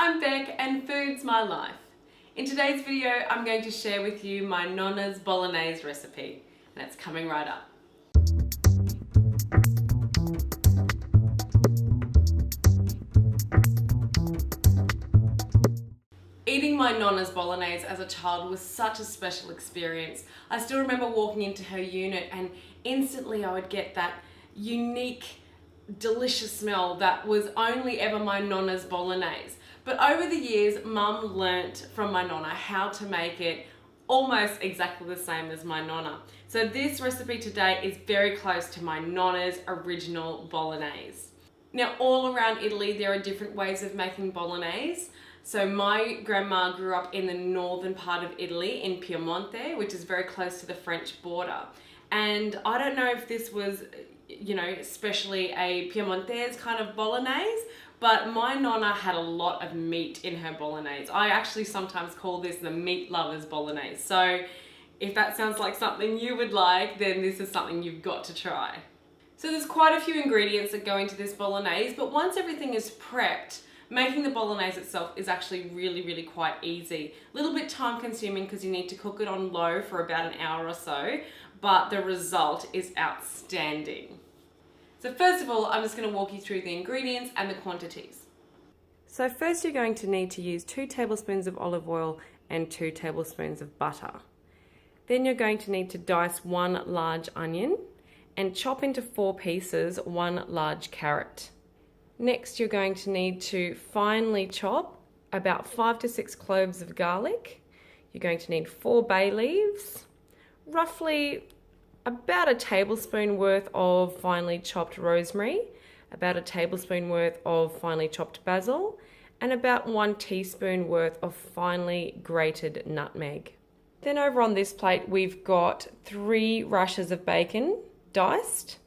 I'm Beck and food's my life. In today's video, I'm going to share with you my Nonna's Bolognese recipe, and it's coming right up. Eating my Nonna's Bolognese as a child was such a special experience. I still remember walking into her unit and instantly I would get that unique, delicious smell that was only ever my Nonna's Bolognese. But over the years, Mum learnt from my Nonna how to make it almost exactly the same as my Nonna. So this recipe today is very close to my Nonna's original Bolognese. Now, all around Italy, there are different ways of making Bolognese. So my grandma grew up in the northern part of Italy in Piemonte, which is very close to the French border. And I don't know if this was, especially a Piemontese kind of Bolognese, but my Nonna had a lot of meat in her Bolognese. I actually sometimes call this the meat lover's Bolognese. So if that sounds like something you would like, then this is something you've got to try. So there's quite a few ingredients that go into this Bolognese, but once everything is prepped, making the Bolognese itself is actually really quite easy. A little bit time consuming because you need to cook it on low for about an hour or so, but the result is outstanding. So first of all, I'm just going to walk you through the ingredients and the quantities. So first you're going to need to use 2 tablespoons of olive oil and 2 tablespoons of butter. Then you're going to need to dice 1 large onion and chop into 4 pieces 1 large carrot. Next, you're going to need to finely chop about 5 to 6 cloves of garlic. You're going to need 4 bay leaves, roughly about a tablespoon worth of finely chopped rosemary, about a tablespoon worth of finely chopped basil, and about 1 teaspoon worth of finely grated nutmeg. Then over on this plate, we've got 3 rashers of bacon, diced,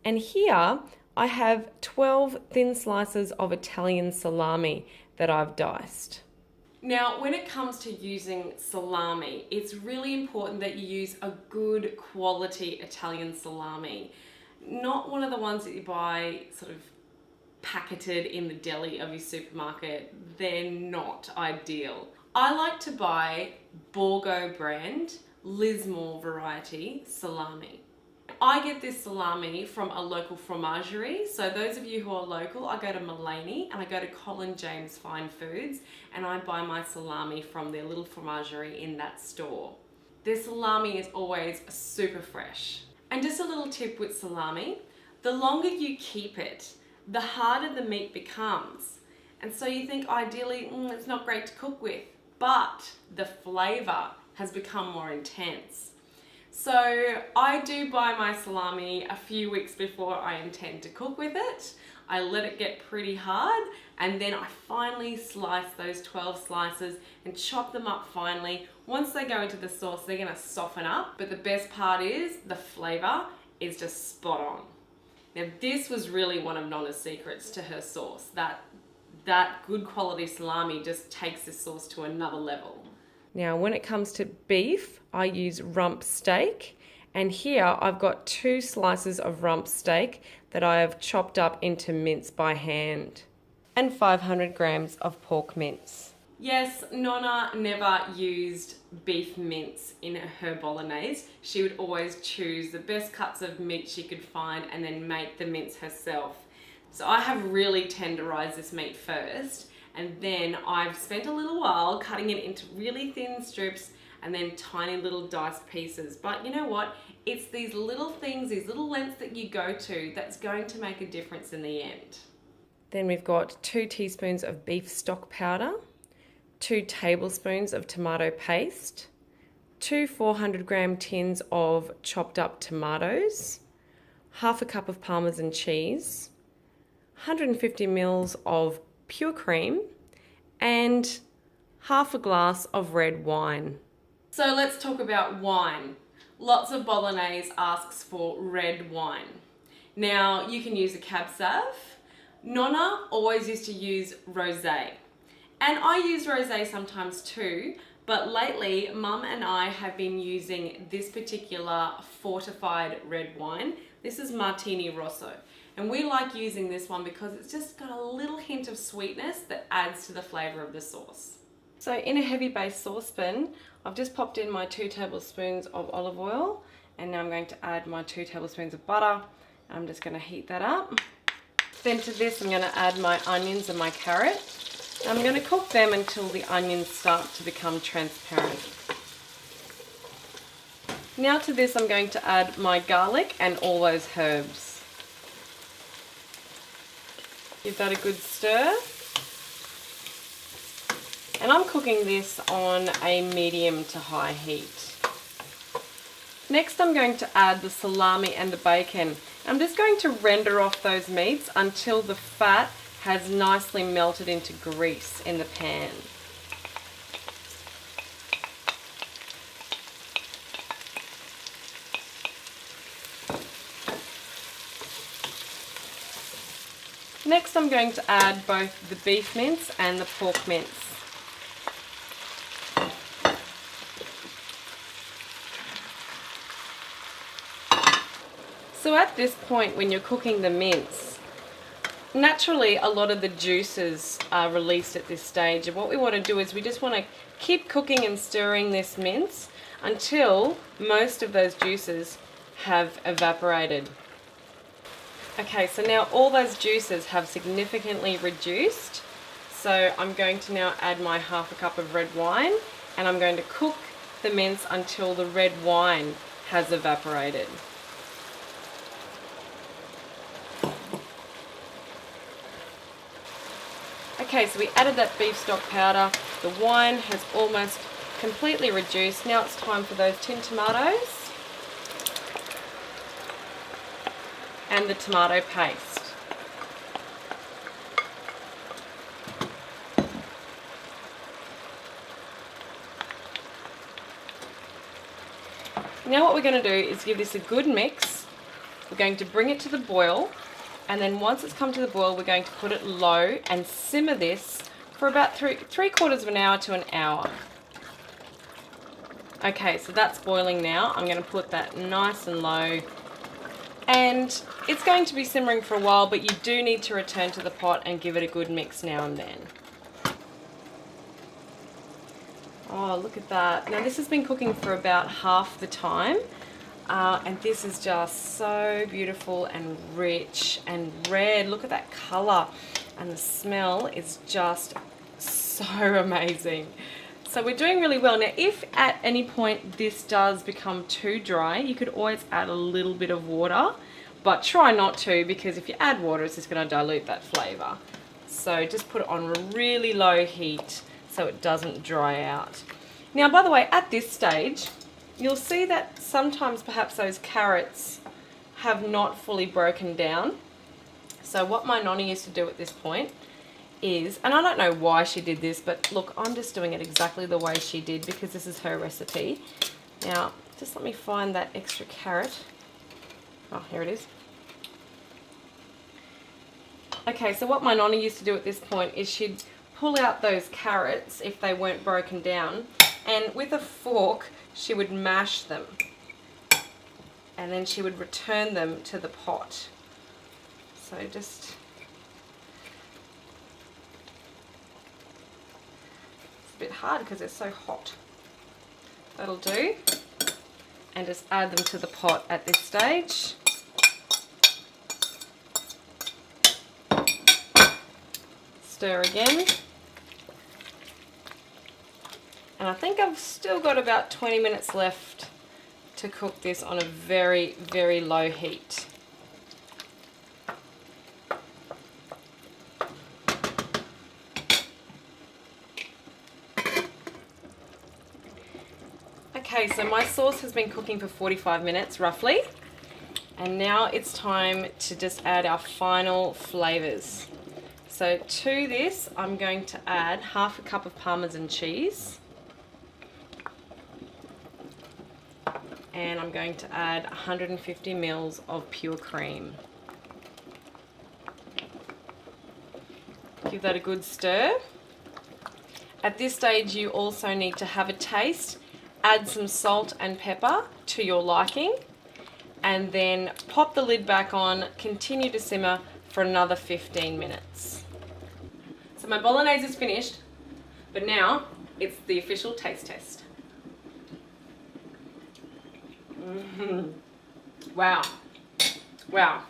and here I have 12 thin slices of Italian salami that I've diced. Now, when it comes to using salami, it's really important that you use a good quality Italian salami. Not one of the ones that you buy sort of packeted in the deli of your supermarket. They're not ideal. I like to buy Borgo brand, Lismore variety salami. I get this salami from a local fromagerie. So those of you who are local, I go to Mullaney and I go to Colin James Fine Foods and I buy my salami from their little fromagerie in that store. Their salami is always super fresh. And just a little tip with salami, the longer you keep it, the harder the meat becomes. And so you think ideally, it's not great to cook with, but the flavour has become more intense. So I do buy my salami a few weeks before I intend to cook with it. I let it get pretty hard and then I finally slice those 12 slices and chop them up finely. Once they go into the sauce, they're gonna soften up, but the best part is the flavor is just spot on. Now this was really one of Nonna's secrets to her sauce. That good quality salami just takes this sauce to another level. Now, when it comes to beef, I use rump steak, and here I've got 2 slices of rump steak that I have chopped up into mince by hand, and 500 grams of pork mince. Yes, Nonna never used beef mince in her Bolognese. She would always choose the best cuts of meat she could find and then make the mince herself. So I have really tenderized this meat first, and then I've spent a little while cutting it into really thin strips and then tiny little diced pieces. But you know what? It's these little things, these little lengths that you go to that's going to make a difference in the end. Then we've got 2 teaspoons of beef stock powder, 2 tablespoons of tomato paste, 2 400-gram tins of chopped up tomatoes, half a cup of Parmesan cheese, 150 mils of pure cream, and half a glass of red wine. So let's talk about wine. Lots of Bolognese asks for red wine. Now you can use a Cab Sav. Nonna always used to use rosé. And I use rosé sometimes too, but lately Mum and I have been using this particular fortified red wine. This is Martini Rosso. And we like using this one because it's just got a little hint of sweetness that adds to the flavour of the sauce. So in a heavy base saucepan, I've just popped in my 2 tablespoons of olive oil, and now I'm going to add my 2 tablespoons of butter. I'm just going to heat that up. Then to this I'm going to add my onions and my carrot. I'm going to cook them until the onions start to become transparent. Now to this I'm going to add my garlic and all those herbs. Give that a good stir. And I'm cooking this on a medium to high heat. Next I'm going to add the salami and the bacon. I'm just going to render off those meats until the fat has nicely melted into grease in the pan. Next I'm going to add both the beef mince and the pork mince. So at this point when you're cooking the mince, naturally a lot of the juices are released at this stage, and what we want to do is we just want to keep cooking and stirring this mince until most of those juices have evaporated. Okay, so now all those juices have significantly reduced, so I'm going to now add my 1/2 cup of red wine, and I'm going to cook the mince until the red wine has evaporated. Okay, so we added that beef stock powder. The wine has almost completely reduced. Now it's time for those tin tomatoes and the tomato paste. Now what we're going to do is give this a good mix. We're going to bring it to the boil, and then once it's come to the boil we're going to put it low and simmer this for about 3/4 of an hour to an hour. Okay, so that's boiling now. I'm going to put that nice and low, and it's going to be simmering for a while, but you do need to return to the pot and give it a good mix now and then. Oh, look at that. Now this has been cooking for about half the time. And this is just so beautiful and rich and red. Look at that colour, and the smell is just so amazing. So we're doing really well. Now if at any point this does become too dry, you could always add a little bit of water, but try not to, because if you add water it's just going to dilute that flavour. So just put it on a really low heat so it doesn't dry out. Now by the way, at this stage you'll see that sometimes perhaps those carrots have not fully broken down. So what my Nonna used to do at this point is, and I don't know why she did this, but look, I'm just doing it exactly the way she did because this is her recipe. Now, just let me find that extra carrot. Oh, here it is. Okay, so what my Nonna used to do at this point is she'd pull out those carrots if they weren't broken down, and with a fork she would mash them, and then she would return them to the pot. So just, it's a bit hard because it's so hot. That'll do. And just add them to the pot at this stage. Stir again. And I think I've still got about 20 minutes left to cook this on a very, very low heat. Okay, so my sauce has been cooking for 45 minutes roughly, and now it's time to just add our final flavours. So to this I'm going to add 1/2 cup of Parmesan cheese. And I'm going to add 150 ml of pure cream. Give that a good stir. At this stage you also need to have a taste. Add some salt and pepper to your liking. and then pop the lid back on, continue to simmer for another 15 minutes. So my bolognese is finished, but now it's the official taste test. Wow. Wow.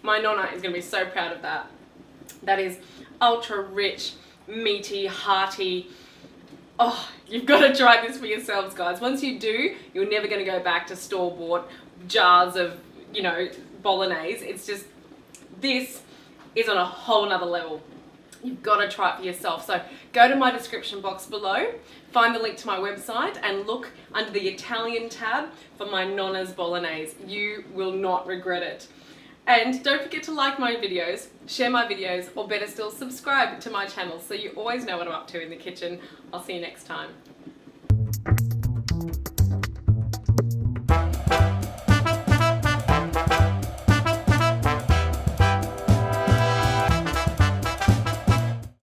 My Nonna is going to be so proud of that. That is ultra rich, meaty, hearty. Oh, you've got to try this for yourselves, guys. Once you do, you're never going to go back to store-bought jars of, you know, bolognese. It's just, this is on a whole nother level. You've got to try it for yourself. So go to my description box below, find the link to my website, and look under the Italian tab for my Nonna's bolognese. You will not regret it. And don't forget to like my videos, share my videos, or better still, subscribe to my channel so you always know what I'm up to in the kitchen. I'll see you next time.